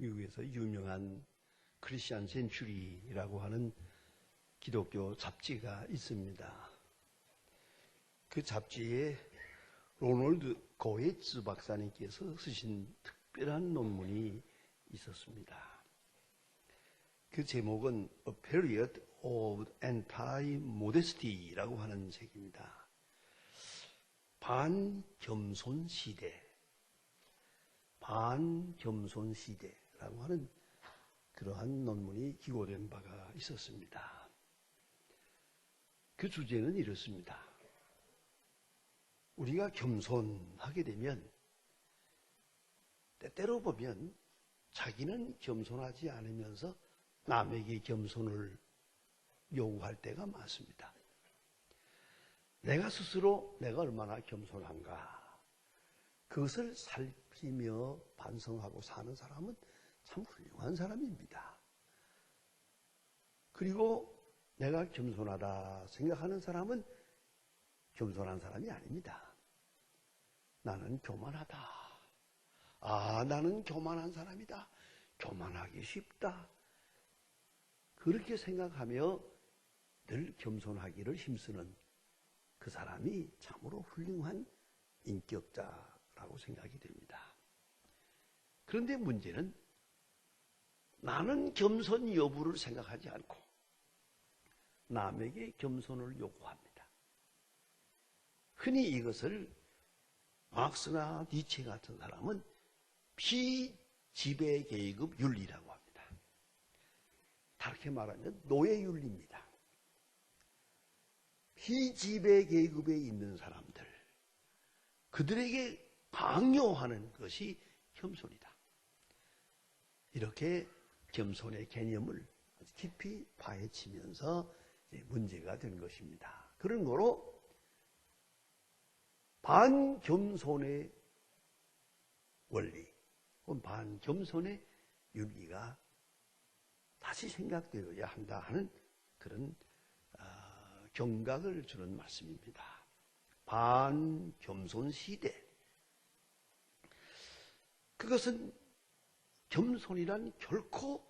미국에서 유명한 크리스천 센츄리라고 하는 기독교 잡지가 있습니다. 그 잡지에 로널드 고에츠 박사님께서 쓰신 특별한 논문이 있었습니다. 그 제목은 A Period of Anti-Modesty라고 하는 책입니다. 반겸손 시대, 반겸손 시대라고 하는 그러한 논문이 기고된 바가 있었습니다. 그 주제는 이렇습니다. 우리가 겸손하게 되면 때때로 보면 자기는 겸손하지 않으면서 남에게 겸손을 요구할 때가 많습니다. 내가 스스로 내가 얼마나 겸손한가 그것을 살피며 반성하고 사는 사람은 참 훌륭한 사람입니다. 그리고 내가 겸손하다 생각하는 사람은 겸손한 사람이 아닙니다. 나는 교만하다. 나는 교만한 사람이다. 교만하기 쉽다. 그렇게 생각하며 늘 겸손하기를 힘쓰는 그 사람이 참으로 훌륭한 인격자라고 생각이 됩니다. 그런데 문제는 나는 겸손 여부를 생각하지 않고 남에게 겸손을 요구합니다. 흔히 이것을 막스나 니체 같은 사람은 비지배계급 윤리라고 합니다. 다르게 말하면 노예윤리입니다. 비지배계급에 있는 사람들, 그들에게 강요하는 것이 겸손이다. 이렇게 겸손의 개념을 아주 깊이 파헤치면서 문제가 된 것입니다. 그런 거로 반겸손의 원리, 반겸손의 윤리가 다시 생각되어야 한다 하는 그런 경각을 주는 말씀입니다. 반겸손 시대. 그것은 겸손이란 결코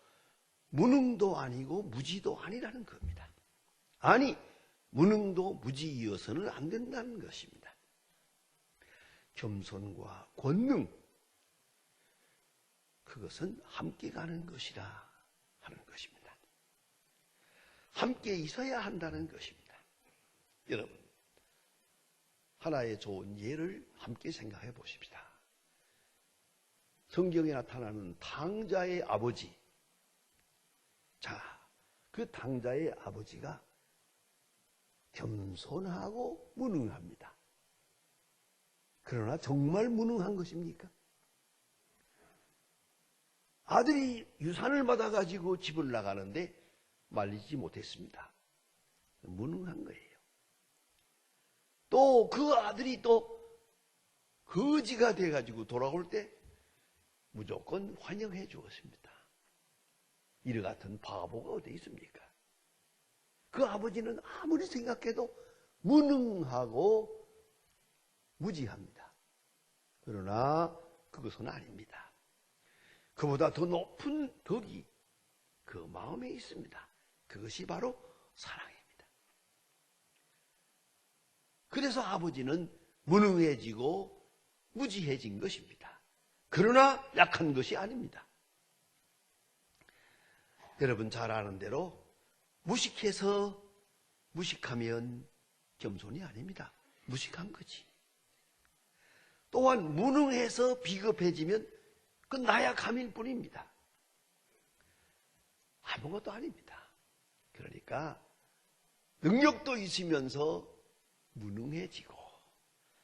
무능도 아니고 무지도 아니라는 겁니다. 아니, 무능도 무지이어서는 안 된다는 것입니다. 겸손과 권능, 그것은 함께 가는 것이라 하는 것입니다. 함께 있어야 한다는 것입니다. 여러분, 하나의 좋은 예를 함께 생각해 보십시다. 성경에 나타나는 탕자의 아버지. 자, 그 탕자의 아버지가 겸손하고 무능합니다. 그러나 정말 무능한 것입니까? 아들이 유산을 받아가지고 집을 나가는데 말리지 못했습니다. 무능한 거예요. 또 그 아들이 또 거지가 돼가지고 돌아올 때 무조건 환영해 주었습니다. 이와 같은 바보가 어디 있습니까? 그 아버지는 아무리 생각해도 무능하고 무지합니다. 그러나 그것은 아닙니다. 그보다 더 높은 덕이 그 마음에 있습니다. 그것이 바로 사랑입니다. 그래서 아버지는 무능해지고 무지해진 것입니다. 그러나 약한 것이 아닙니다. 여러분 잘 아는 대로 무식해서 무식하면 겸손이 아닙니다. 무식한 거지. 또한 무능해서 비겁해지면 그건 나약함일 뿐입니다. 아무것도 아닙니다. 그러니까 능력도 있으면서 무능해지고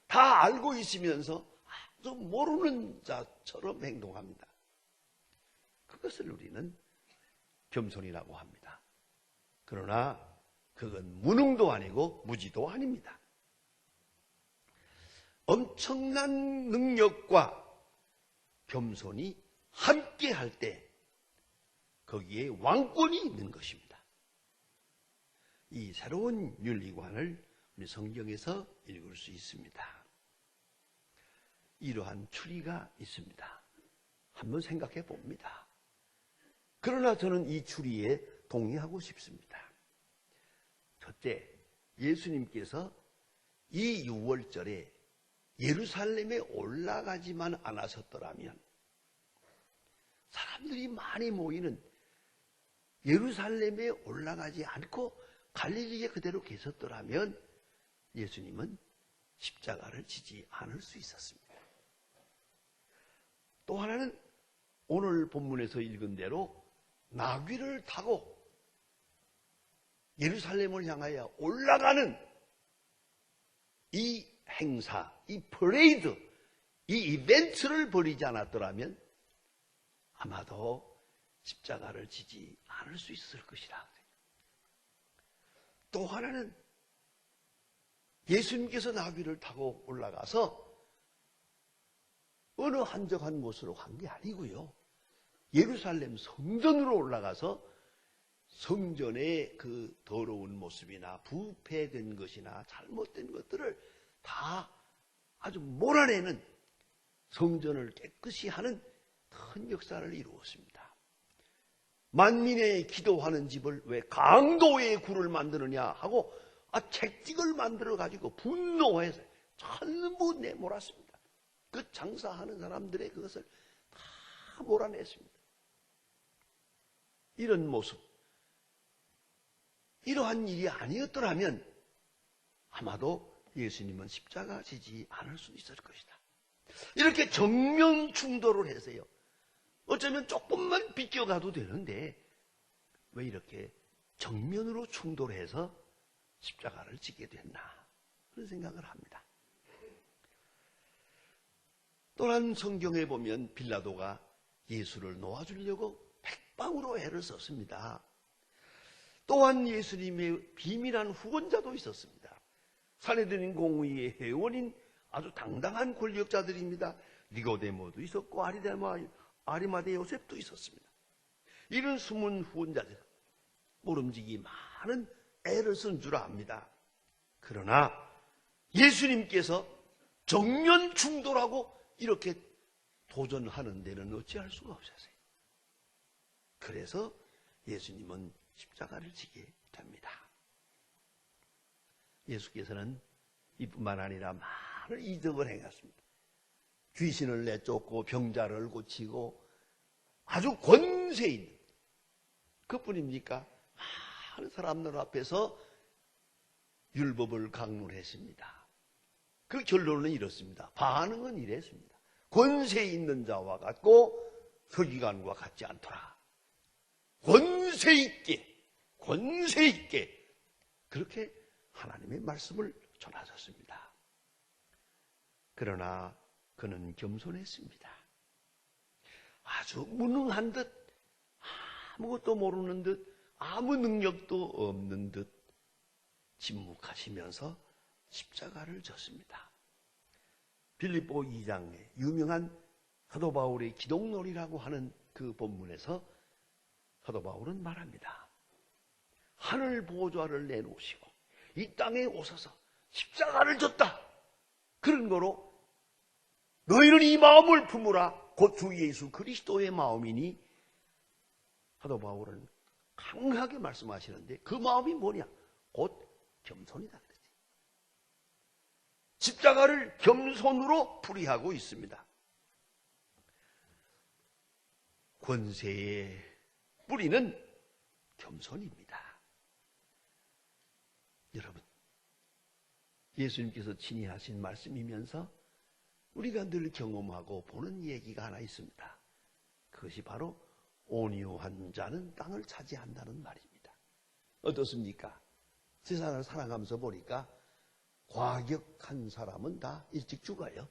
다 알고 있으면서 아주 모르는 자처럼 행동합니다. 그것을 우리는 겸손이라고 합니다. 그러나 그건 무능도 아니고 무지도 아닙니다. 엄청난 능력과 겸손이 함께 할 때 거기에 왕권이 있는 것입니다. 이 새로운 윤리관을 우리 성경에서 읽을 수 있습니다. 이러한 추리가 있습니다. 한번 생각해 봅니다. 그러나 저는 이 추리에 동의하고 싶습니다. 첫째, 예수님께서 이 6월절에 예루살렘에 올라가지만 않으셨더라면, 사람들이 많이 모이는 예루살렘에 올라가지 않고 갈릴리에 그대로 계셨더라면 예수님은 십자가를 지지 않을 수 있었습니다. 또 하나는 오늘 본문에서 읽은 대로 나귀를 타고 예루살렘을 향하여 올라가는 이 행사, 이 퍼레이드, 이 이벤트를 벌이지 않았더라면 아마도 십자가를 지지 않을 수 있을 것이라. 또 하나는 예수님께서 나귀를 타고 올라가서 어느 한적한 곳으로 간 게 아니고요. 예루살렘 성전으로 올라가서 성전의 그 더러운 모습이나 부패된 것이나 잘못된 것들을 다 아주 몰아내는, 성전을 깨끗이 하는 큰 역사를 이루었습니다. 만민의 기도하는 집을 왜 강도의 굴을 만드느냐 하고 채찍을 만들어 가지고 분노해서 전부 내몰았습니다. 그 장사하는 사람들의 그것을 다 몰아냈습니다. 이런 모습, 이러한 일이 아니었더라면 아마도 예수님은 십자가 지지 않을 수 있을 것이다. 이렇게 정면 충돌을 해서요, 어쩌면 조금만 비껴가도 되는데 왜 이렇게 정면으로 충돌해서 십자가를 지게 됐나, 그런 생각을 합니다. 또한 성경에 보면 빌라도가 예수를 놓아주려고 백방으로 애를 썼습니다. 또한 예수님의 비밀한 후원자도 있었습니다. 산헤드린 공의의 회원인 아주 당당한 권력자들입니다. 니고데모도 있었고 아리마대 요셉도 있었습니다. 이런 숨은 후원자들, 모름지기 많은 애를 쓴 줄 압니다. 그러나 예수님께서 정면 충돌하고 이렇게 도전하는 데는 어찌할 수가 없었어요. 그래서 예수님은 십자가를 지게 됩니다. 예수께서는 이뿐만 아니라 많은 이적을 행했습니다. 귀신을 내쫓고 병자를 고치고 아주 권세 있는, 그뿐입니까? 많은 사람들 앞에서 율법을 강론했습니다. 그 결론은 이렇습니다. 반응은 이랬습니다. 권세 있는 자와 같고 서기관과 같지 않더라. 권세 있게 그렇게 하나님의 말씀을 전하셨습니다. 그러나 그는 겸손했습니다. 아주 무능한 듯, 아무것도 모르는 듯, 아무 능력도 없는 듯 침묵하시면서 십자가를 졌습니다. 빌립보 2장에 유명한 사도 바울의 기독론이라고 하는 그 본문에서 사도 바울은 말합니다. 하늘 보좌를 내놓으시고 이 땅에 오셔서 십자가를 졌다. 그런 거로 너희는 이 마음을 품으라. 곧 주 예수 그리스도의 마음이니, 사도 바울은 강하게 말씀하시는데 그 마음이 뭐냐? 곧 겸손이다 그러지. 십자가를 겸손으로 풀이하고 있습니다. 권세의 뿌리는 겸손입니다. 여러분, 예수님께서 친히 하신 말씀이면서 우리가 늘 경험하고 보는 얘기가 하나 있습니다. 그것이 바로 온유한 자는 땅을 차지한다는 말입니다. 어떻습니까? 세상을 살아가면서 보니까 과격한 사람은 다 일찍 죽어요.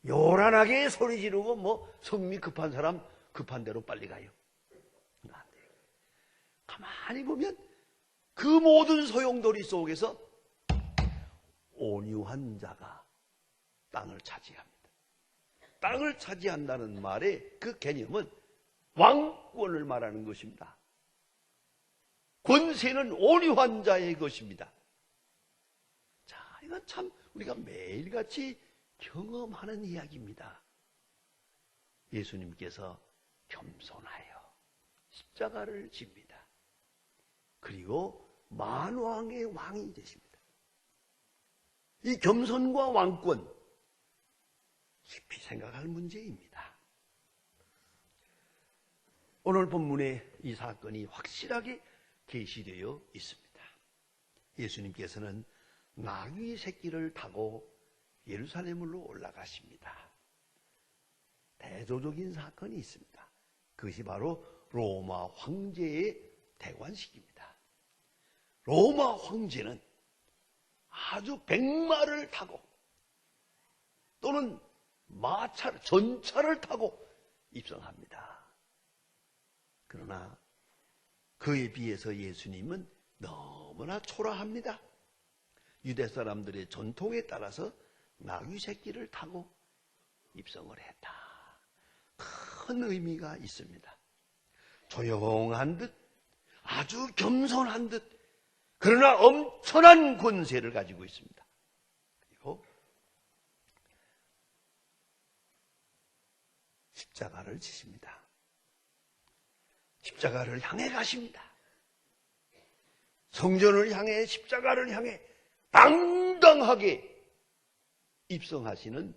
요란하게 소리 지르고 성미 급한 사람 급한 대로 빨리 가요. 안 돼요. 가만히 보면 그 모든 소용돌이 속에서 온유한 자가 땅을 차지합니다. 땅을 차지한다는 말의 그 개념은 왕권을 말하는 것입니다. 권세는 온유한 자의 것입니다. 자, 이건 참 우리가 매일같이 경험하는 이야기입니다. 예수님께서 겸손하여 십자가를 집니다. 그리고 만왕의 왕이 되십니다. 이 겸손과 왕권, 깊이 생각할 문제입니다. 오늘 본문에 이 사건이 확실하게 계시되어 있습니다. 예수님께서는 나귀 새끼를 타고 예루살렘으로 올라가십니다. 대조적인 사건이 있습니다. 그것이 바로 로마 황제의 대관식입니다. 로마 황제는 아주 백마를 타고 또는 마차를, 전차를 타고 입성합니다. 그러나 그에 비해서 예수님은 너무나 초라합니다. 유대 사람들의 전통에 따라서 나귀 새끼를 타고 입성을 했다. 큰 의미가 있습니다. 조용한 듯, 아주 겸손한 듯, 그러나 엄청난 권세를 가지고 있습니다. 그리고 십자가를 지십니다. 십자가를 향해 가십니다. 성전을 향해, 십자가를 향해 당당하게 입성하시는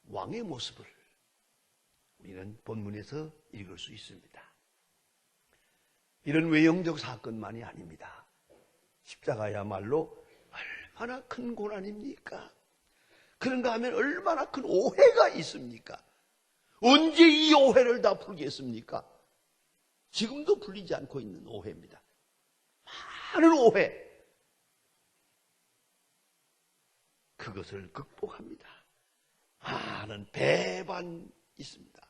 왕의 모습을 우리는 본문에서 읽을 수 있습니다. 이런 외형적 사건만이 아닙니다. 십자가야말로 얼마나 큰 고난입니까? 그런가 하면 얼마나 큰 오해가 있습니까? 언제 이 오해를 다 풀겠습니까? 지금도 풀리지 않고 있는 오해입니다. 많은 오해. 그것을 극복합니다. 많은 배반 있습니다.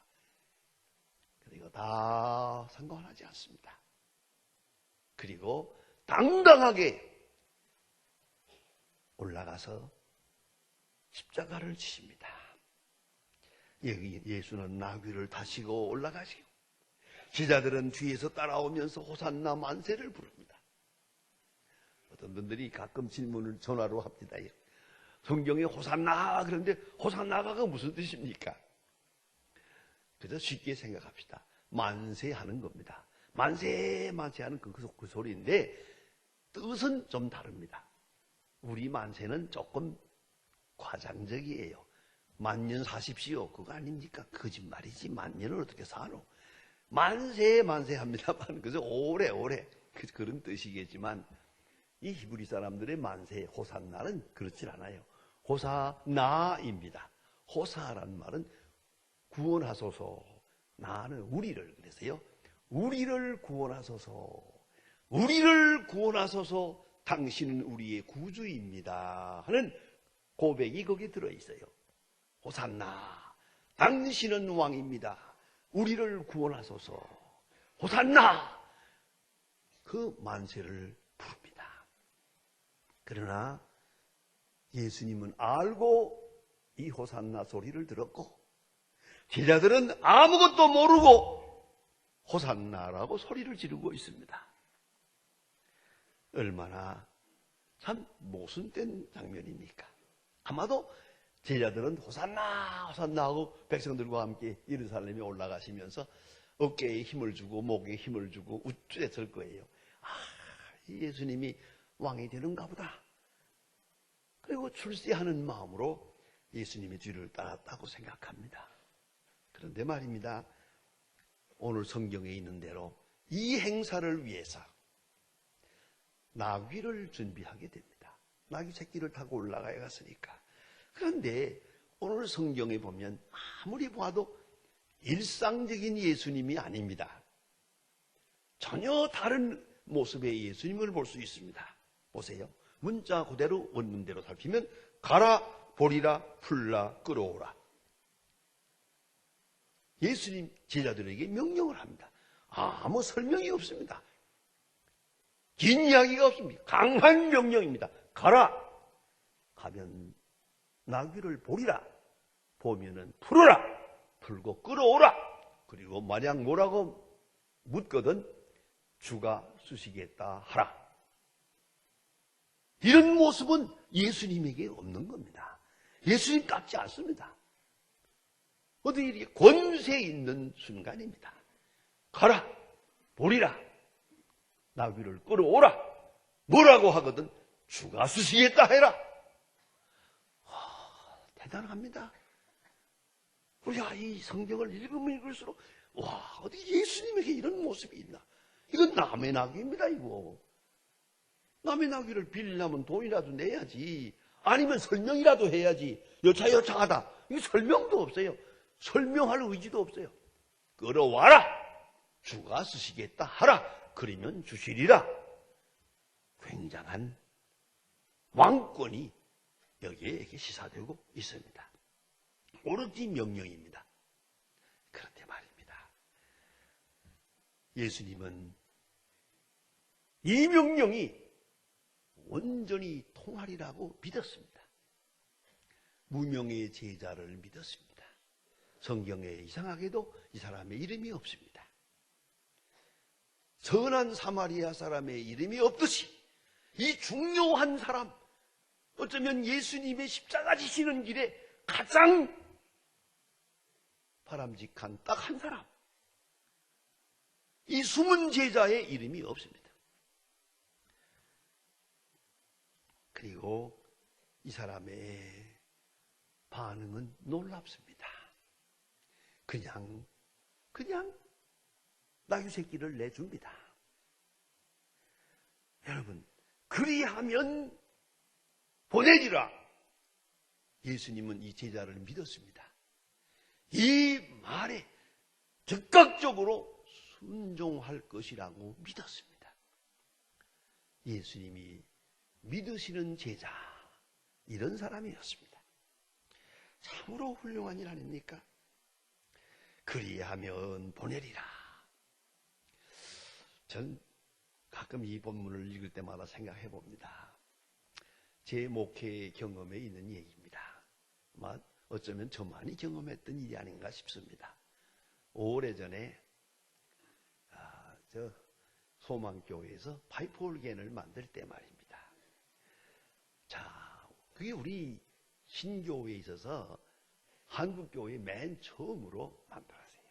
그리고 다 상관하지 않습니다. 그리고 당당하게 올라가서 십자가를 지십니다. 예수는 나귀를 타시고 올라가시고 제자들은 뒤에서 따라오면서 호산나 만세를 부릅니다. 어떤 분들이 가끔 질문을 전화로 합니다. 성경에 호산나 그런데 호산나가 무슨 뜻입니까? 그래서 쉽게 생각합시다. 만세하는 겁니다. 만세하는 그 소리인데 뜻은 좀 다릅니다. 우리 만세는 조금 과장적이에요. 만년 사십시오. 그거 아닙니까? 거짓말이지. 만년을 어떻게 사노? 만세합니다만 그래서 오래 그런 뜻이겠지만 이 히브리 사람들의 만세 호산나는 그렇진 않아요. 호사나입니다. 호사란 말은 구원하소서. 나는 우리를 그래서요. 우리를 구원하소서. 우리를 구원하소서. 당신은 우리의 구주입니다. 하는 고백이 거기에 들어있어요. 호산나. 당신은 왕입니다. 우리를 구원하소서. 호산나. 그 만세를 부릅니다. 그러나 예수님은 알고 이 호산나 소리를 들었고 제자들은 아무것도 모르고 호산나라고 소리를 지르고 있습니다. 얼마나 참 모순된 장면입니까? 아마도 제자들은 호산나 하고 백성들과 함께 예루살렘에 올라가시면서 어깨에 힘을 주고 목에 힘을 주고 우쭐했을 거예요. 예수님이 왕이 되는가 보다. 그리고 출세하는 마음으로 예수님의 뒤를 따랐다고 생각합니다. 그런데 말입니다. 오늘 성경에 있는 대로 이 행사를 위해서 나귀를 준비하게 됩니다. 나귀 새끼를 타고 올라가야 갔으니까. 그런데 오늘 성경에 보면 아무리 봐도 일상적인 예수님이 아닙니다. 전혀 다른 모습의 예수님을 볼 수 있습니다. 보세요. 문자 그대로 원문대로 살피면 가라, 보리라, 풀라, 끌어오라. 예수님 제자들에게 명령을 합니다. 아무 설명이 없습니다. 긴 이야기가 없습니다. 강한 명령입니다. 가라. 가면 나귀를 보리라. 보면은 풀어라. 풀고 끌어오라. 그리고 만약 뭐라고 묻거든 주가 쓰시겠다 하라. 이런 모습은 예수님에게 없는 겁니다. 예수님 같지 않습니다. 어디 이렇게 권세 있는 순간입니다. 가라. 보리라. 나귀를 끌어오라. 뭐라고 하거든 주가 쓰시겠다 해라. 대단합니다. 우리가 이 성경을 읽으면 읽을수록 와, 어디 예수님에게 이런 모습이 있나. 이건 남의 낙입니다. 이거 남의 낙위를 빌리려면 돈이라도 내야지, 아니면 설명이라도 해야지. 여차여차하다, 이거 설명도 없어요. 설명할 의지도 없어요. 끌어와라, 주가 쓰시겠다 하라, 그러면 주시리라. 굉장한 왕권이 여기에 시사되고 있습니다. 오로지 명령입니다. 그런데 말입니다, 예수님은 이 명령이 온전히 통하리라고 믿었습니다. 무명의 제자를 믿었습니다. 성경에 이상하게도 이 사람의 이름이 없습니다. 선한 사마리아 사람의 이름이 없듯이 이 중요한 사람, 어쩌면 예수님의 십자가 지시는 길에 가장 바람직한 딱 한 사람, 이 숨은 제자의 이름이 없습니다. 그리고 이 사람의 반응은 놀랍습니다. 그냥 나귀 새끼를 내줍니다. 여러분, 그리하면 보내리라. 예수님은 이 제자를 믿었습니다. 이 말에 즉각적으로 순종할 것이라고 믿었습니다. 예수님이 믿으시는 제자, 이런 사람이었습니다. 참으로 훌륭한 일 아닙니까? 그리하면 보내리라. 전 가끔 이 본문을 읽을 때마다 생각해 봅니다. 제 목회 경험에 있는 얘기입니다. 어쩌면 저만이 경험했던 일이 아닌가 싶습니다. 오래전에 저 소망교회에서 파이프 오르겐을 만들 때 말입니다. 자, 그게 우리 신교회에 있어서 한국교회 맨 처음으로 만들었어요.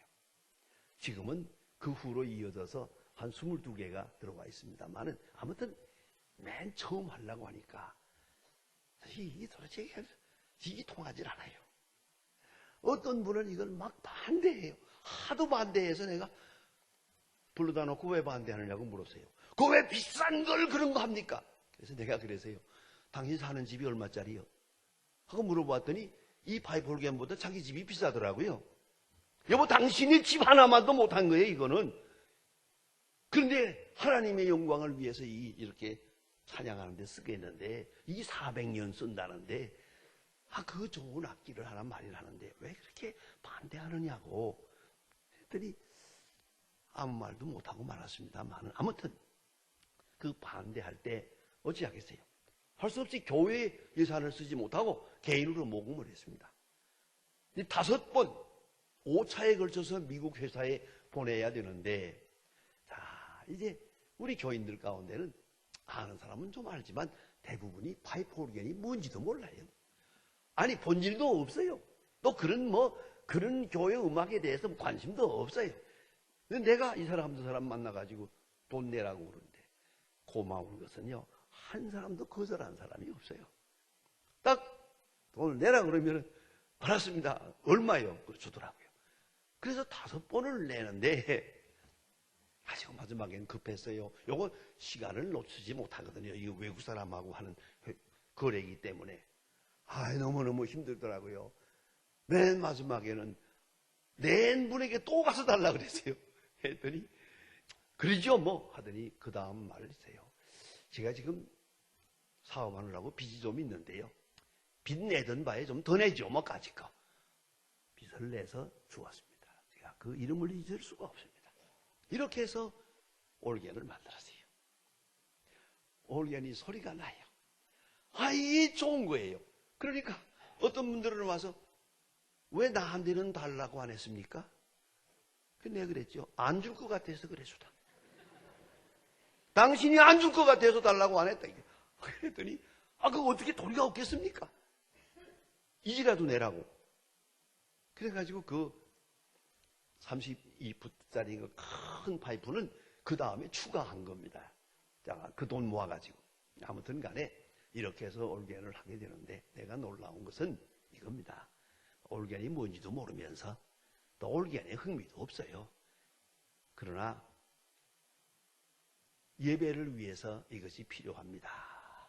지금은 그 후로 이어져서 한 22개가 들어와 있습니다만은, 아무튼 맨 처음 하려고 하니까 이게 도대체 이게 통하질 않아요. 어떤 분은 이걸 막 반대해요. 하도 반대해서 내가 불러다 놓고 왜 반대하느냐고 물었어요. 그 왜 비싼 걸 그런 거 합니까? 그래서 내가 그래서요, 당신 사는 집이 얼마짜리요? 하고 물어봤더니 이 파이프 오르겐보다 자기 집이 비싸더라고요. 여보, 당신이 집 하나만도 못한 거예요, 이거는. 그런데 하나님의 영광을 위해서 이렇게 찬양하는데 쓰겠는데, 이 400년 쓴다는데, 그 좋은 악기를 하나 마련하는데 왜 그렇게 반대하느냐고 했더니 아무 말도 못하고 말았습니다만, 아무튼 그 반대할 때 어찌하겠어요? 할 수 없이 교회 예산을 쓰지 못하고 개인으로 모금을 했습니다. 5번 5차에 걸쳐서 미국 회사에 보내야 되는데, 자, 이제 우리 교인들 가운데는 아는 사람은 좀 알지만 대부분이 파이프 오르겐이 뭔지도 몰라요. 아니, 본질도 없어요. 또 그런 교회 음악에 대해서 관심도 없어요. 근데 내가 이 사람 저 사람 만나가지고 돈 내라고 그러는데, 고마운 것은요, 한 사람도 거절한 사람이 없어요. 딱 돈을 내라 그러면 알았습니다. 얼마요? 주더라고요. 그래서 5번을 내는데, 지금 마지막엔 급했어요. 요거 시간을 놓치지 못하거든요. 이거 외국 사람하고 하는 거래이기 때문에. 너무너무 힘들더라고요. 맨 마지막에는 낸 분에게 또 가서 달라 그랬어요. 했더니 그러죠 뭐 하더니 그 다음 말이세요. 제가 지금 사업하느라고 빚이 좀 있는데요, 빚 내던 바에 좀 더 내죠 뭐 까짓 거. 빚을 내서 주었습니다. 제가 그 이름을 잊을 수가 없습니다. 이렇게 해서 올겐을 만들었어요. 올겐이 소리가 나요. 이게 좋은 거예요. 그러니까 어떤 분들은 와서 왜 나한테는 달라고 안 했습니까? 내가 그랬죠. 안 줄 것 같아서 그래 주다. 당신이 안 줄 것 같아서 달라고 안 했다. 그랬더니 그거 어떻게 도리가 없겠습니까? 이지라도 내라고. 그래가지고 그 32풋짜리 큰 파이프는 그 다음에 추가한 겁니다. 자, 그 돈 모아가지고. 아무튼 간에 이렇게 해서 올겐을 하게 되는데, 내가 놀라운 것은 이겁니다. 올겐이 뭔지도 모르면서 또 올겐에 흥미도 없어요. 그러나 예배를 위해서 이것이 필요합니다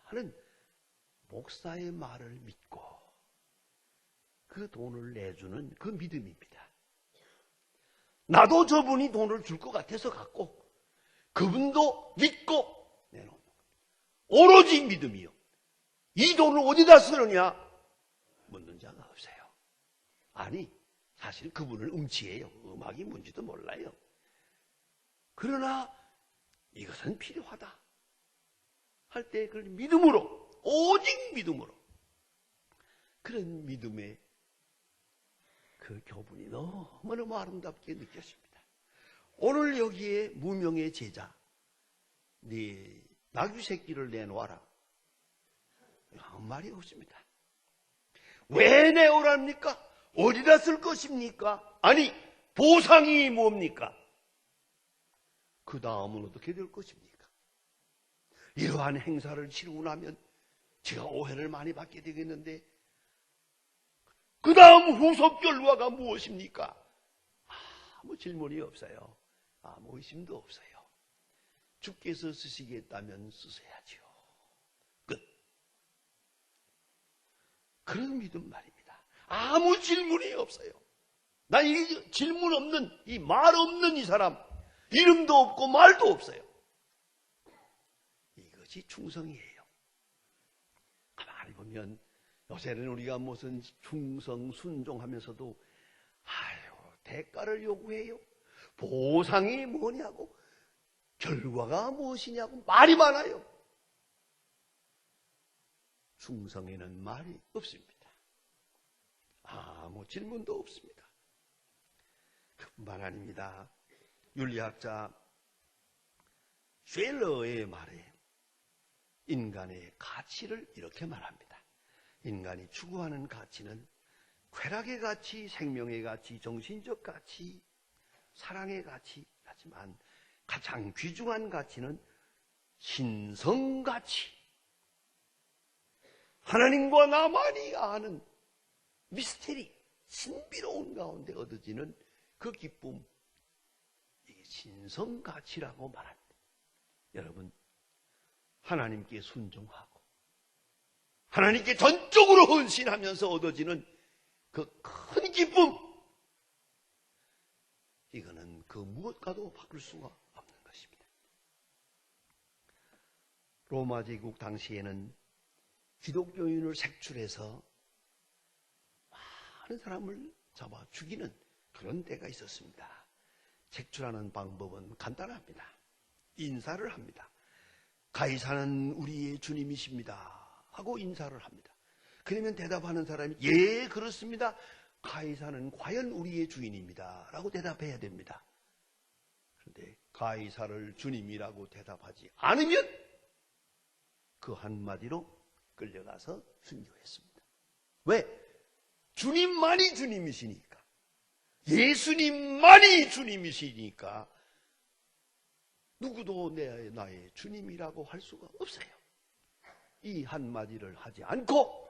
하는 목사의 말을 믿고 그 돈을 내주는 그 믿음입니다. 나도 저분이 돈을 줄 것 같아서 갖고 그분도 믿고 내놓는 오로지 믿음이요. 이 돈을 어디다 쓰느냐 묻는 자가 없어요. 아니, 사실 그분을 음치해요. 음악이 뭔지도 몰라요. 그러나 이것은 필요하다 할 때 그걸 믿음으로, 오직 믿음으로, 그런 믿음의 그 교분이 너무너무 아름답게 느껴집니다. 오늘 여기에 무명의 제자, 네 나귀 새끼를 내놓아라. 아무 말이 없습니다. 왜 내오랍니까? 어디다 쓸 것입니까? 아니, 보상이 뭡니까? 그 다음은 어떻게 될 것입니까? 이러한 행사를 치르고 나면 제가 오해를 많이 받게 되겠는데, 그 다음 후속 결과가 무엇입니까? 아무 질문이 없어요. 아무 의심도 없어요. 주께서 쓰시겠다면 쓰셔야지요. 끝. 그런 믿음 말입니다. 아무 질문이 없어요. 나 이 질문 없는, 이 말 없는 이 사람, 이름도 없고 말도 없어요. 이것이 충성이에요. 가만히 보면 요새는 우리가 무슨 충성, 순종하면서도 대가를 요구해요. 보상이 뭐냐고, 결과가 무엇이냐고 말이 많아요. 충성에는 말이 없습니다. 아무 질문도 없습니다. 그뿐만 아닙니다. 윤리학자 쉘러의 말에 인간의 가치를 이렇게 말합니다. 인간이 추구하는 가치는 쾌락의 가치, 생명의 가치, 정신적 가치, 사랑의 가치, 하지만 가장 귀중한 가치는 신성가치. 하나님과 나만이 아는 미스테리, 신비로운 가운데 얻어지는 그 기쁨, 이게 신성가치라고 말합니다. 여러분, 하나님께 순종하고 하나님께 전적으로 헌신하면서 얻어지는 그 큰 기쁨, 이거는 그 무엇과도 바꿀 수가 없는 것입니다. 로마 제국 당시에는 기독교인을 색출해서 많은 사람을 잡아 죽이는 그런 때가 있었습니다. 색출하는 방법은 간단합니다. 인사를 합니다. 가이사는 우리의 주님이십니다 하고 인사를 합니다. 그러면 대답하는 사람이 예, 그렇습니다. 가이사는 과연 우리의 주인입니다 라고 대답해야 됩니다. 그런데 가이사를 주님이라고 대답하지 않으면 그 한마디로 끌려가서 순교했습니다. 왜? 주님만이 주님이시니까, 예수님만이 주님이시니까 누구도 나의 주님이라고 할 수가 없어요. 이 한마디를 하지 않고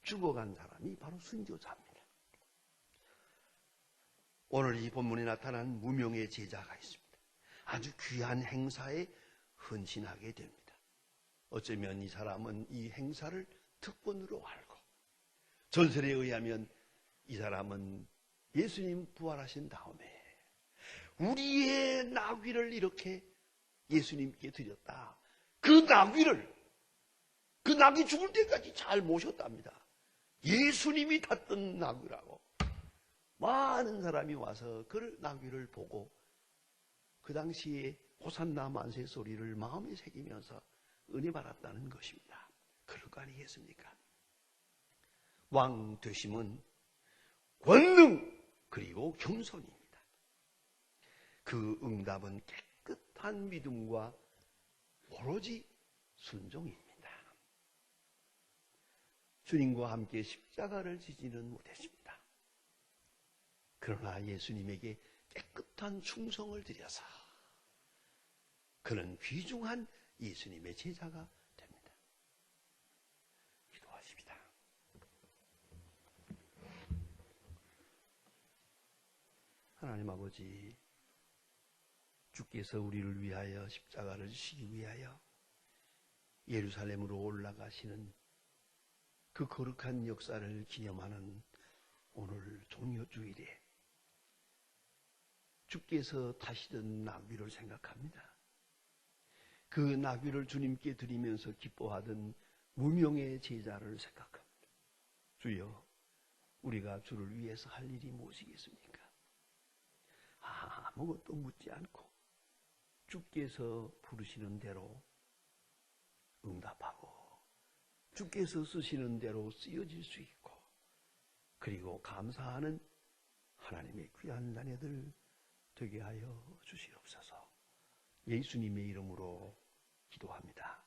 죽어간 사람이 바로 순교자입니다. 오늘 이 본문에 나타난 무명의 제자가 있습니다. 아주 귀한 행사에 헌신하게 됩니다. 어쩌면 이 사람은 이 행사를 특권으로 알고, 전설에 의하면 이 사람은 예수님 부활하신 다음에 우리의 나귀를 이렇게 예수님께 드렸다. 그 나귀를, 그 나귀 죽을 때까지 잘 모셨답니다. 예수님이 탔던 나귀라고. 많은 사람이 와서 그 나귀를 보고 그 당시에 호산나 만세 소리를 마음에 새기면서 은혜 받았다는 것입니다. 그럴 거 아니겠습니까? 왕 되심은 권능 그리고 겸손입니다. 그 응답은 깨끗한 믿음과 오로지 순종입니다. 주님과 함께 십자가를 지지는 못했습니다. 그러나 예수님에게 깨끗한 충성을 드려서 그는 귀중한 예수님의 제자가 됩니다. 기도하십시다. 하나님 아버지, 주께서 우리를 위하여 십자가를 지시기 위하여 예루살렘으로 올라가시는 그 거룩한 역사를 기념하는 오늘 종려주일에 주께서 타시던 나귀를 생각합니다. 그 나귀를 주님께 드리면서 기뻐하던 무명의 제자를 생각합니다. 주여, 우리가 주를 위해서 할 일이 무엇이겠습니까? 아무것도 묻지 않고 주께서 부르시는 대로 응답하고 주께서 쓰시는 대로 쓰여질 수 있고, 그리고 감사하는 하나님의 귀한 자녀들 되게 하여 주시옵소서. 예수님의 이름으로 기도합니다.